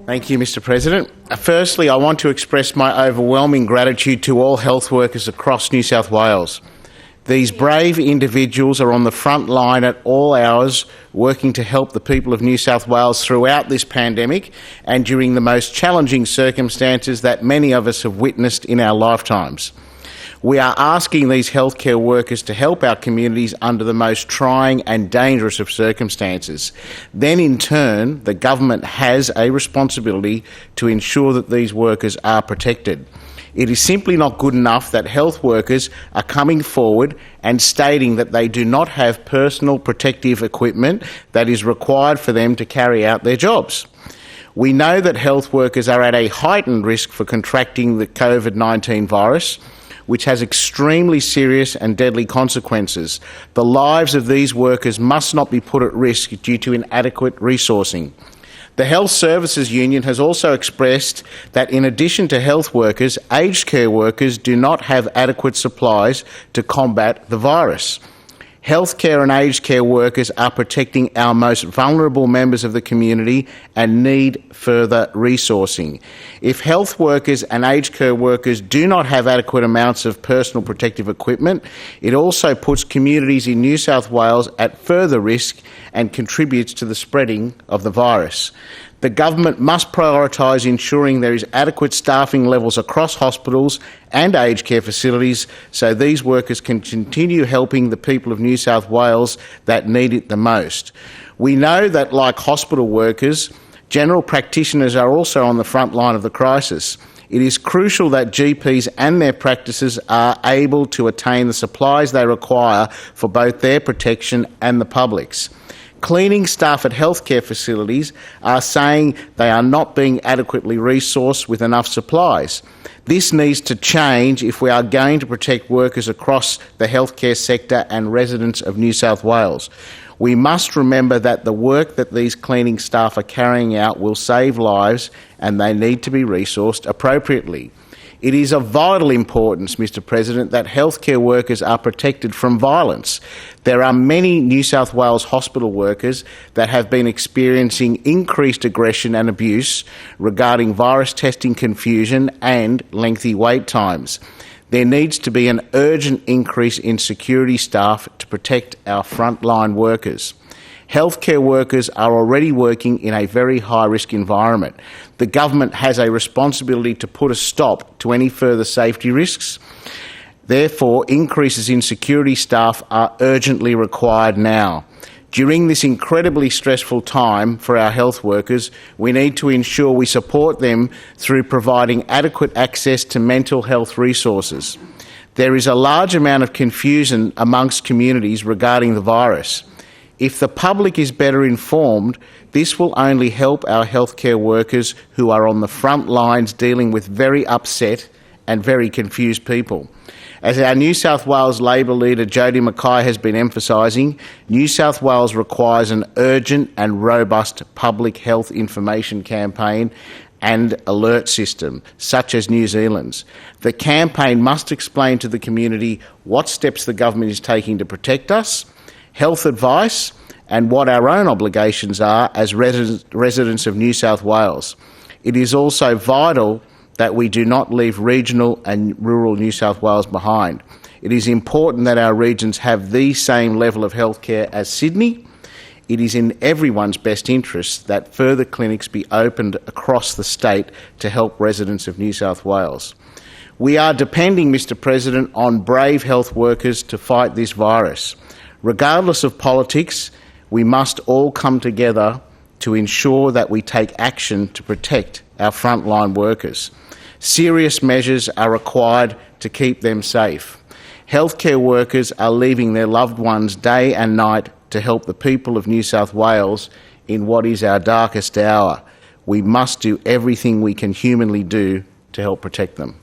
Thank you, Mr President. Firstly, I want to express my overwhelming gratitude to all health workers across New South Wales. These brave individuals are on the front line at all hours, working to help the people of New South Wales throughout this pandemic and during the most challenging circumstances that many of us have witnessed in our lifetimes. We are asking these healthcare workers to help our communities under the most trying and dangerous of circumstances. Then, in turn, the government has a responsibility to ensure that these workers are protected. It is simply not good enough that health workers are coming forward and stating that they do not have personal protective equipment that is required for them to carry out their jobs. We know that health workers are at a heightened risk for contracting the COVID-19 virus, which has extremely serious and deadly consequences. The lives of these workers must not be put at risk due to inadequate resourcing. The Health Services Union has also expressed that in addition to health workers, aged care workers do not have adequate supplies to combat the virus. Healthcare and aged care workers are protecting our most vulnerable members of the community and need further resourcing. If health workers and aged care workers do not have adequate amounts of personal protective equipment, it also puts communities in New South Wales at further risk and contributes to the spreading of the virus. The government must prioritise ensuring there is adequate staffing levels across hospitals and aged care facilities so these workers can continue helping the people of New South Wales that need it the most. We know that, like hospital workers, general practitioners are also on the front line of the crisis. It is crucial that GPs and their practices are able to attain the supplies they require for both their protection and the public's. Cleaning staff at healthcare facilities are saying they are not being adequately resourced with enough supplies. This needs to change if we are going to protect workers across the healthcare sector and residents of New South Wales. We must remember that the work that these cleaning staff are carrying out will save lives and they need to be resourced appropriately. It is of vital importance, Mr President, that healthcare workers are protected from violence. There are many New South Wales hospital workers that have been experiencing increased aggression and abuse regarding virus testing confusion and lengthy wait times. There needs to be an urgent increase in security staff to protect our frontline workers. Healthcare workers are already working in a very high-risk environment. The government has a responsibility to put a stop to any further safety risks. Therefore, increases in security staff are urgently required now. During this incredibly stressful time for our health workers, we need to ensure we support them through providing adequate access to mental health resources. There is a large amount of confusion amongst communities regarding the virus. If the public is better informed, this will only help our healthcare workers who are on the front lines dealing with very upset and very confused people. As our New South Wales Labor leader Jodie Mackay has been emphasising, New South Wales requires an urgent and robust public health information campaign and alert system, such as New Zealand's. The campaign must explain to the community what steps the government is taking to protect us, health advice, and what our own obligations are as residents of New South Wales. It is also vital that we do not leave regional and rural New South Wales behind. It is important that our regions have the same level of healthcare as Sydney. It is in everyone's best interest that further clinics be opened across the state to help residents of New South Wales. We are depending, Mr President, on brave health workers to fight this virus. Regardless of politics, we must all come together to ensure that we take action to protect our frontline workers. Serious measures are required to keep them safe. Healthcare workers are leaving their loved ones day and night to help the people of New South Wales in what is our darkest hour. We must do everything we can humanly do to help protect them.